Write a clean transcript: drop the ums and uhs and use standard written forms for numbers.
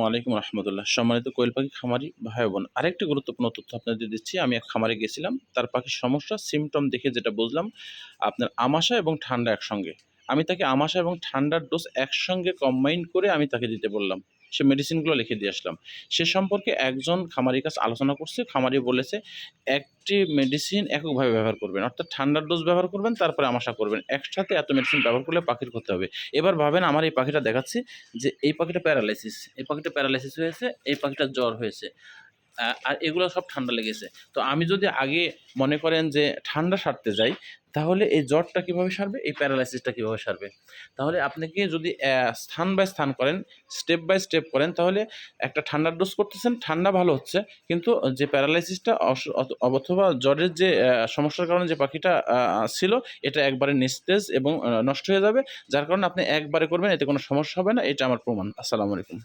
ওয়ালাইকুম রহমতুল্লাহ। সম্মানিত কোয়েল পাখি খামারি ভাই বোন, আরেকটি গুরুত্বপূর্ণ তথ্য আপনাদের দিচ্ছি। আমি এক খামারে গেছিলাম। তার পাখির সমস্যা সিম্পটম দেখে যেটা বুঝলাম, আপনার আমাশা এবং ঠান্ডা একসঙ্গে। আমি তাকে আমাশা এবং ঠান্ডার ডোজ একসঙ্গে কম্বাইন করে আমি তাকে দিতে বললাম। সে মেডিসিনগুলো লিখে দিয়ে আসলাম। সে সম্পর্কে একজন খামারির কাছে আলোচনা করছে। খামারি বলেছে, একটি মেডিসিন এককভাবে ব্যবহার করবেন। অর্থাৎ ঠান্ডার ডোজ ব্যবহার করবেন, তারপরে আমাশা করবেন। একসাথে এত মেডিসিন ব্যবহার করলে পাখির ক্ষতি হবে। এবার ভাবেন, আমার এই পাখিটা দেখাচ্ছি যে এই পাখিটা প্যারালাইসিস, এই পাখিটা প্যারালাইসিস হয়েছে, এই পাখিটার জ্বর হয়েছে। আর এগুলো সব ঠান্ডা লেগেছে। তো আমি যদি আগে মনে করেন যে ঠান্ডা সারতে যাই, তাহলে এই জ্বরটা কিভাবে সারবে? এই প্যারালাইসিসটা কিভাবে সারবে? তাহলে আপনাকে যদি স্থান বাই স্থান করেন, স্টেপ বাই স্টেপ করেন, তাহলে একটা ঠান্ডার ডোজ করতেছেন, ঠান্ডা ভালো হচ্ছে। কিন্তু যে প্যারালাইসিসটা অথবা জ্বরের যে সমস্যার কারণে যে পাখিটা ছিল, এটা একবারে নিস্তেজ এবং নষ্ট হয়ে যাবে। যার কারণে আপনি একবারে করবেন, এতে কোনো সমস্যা হবে না। এটা আমার প্রমাণ। আসসালামু আলাইকুম।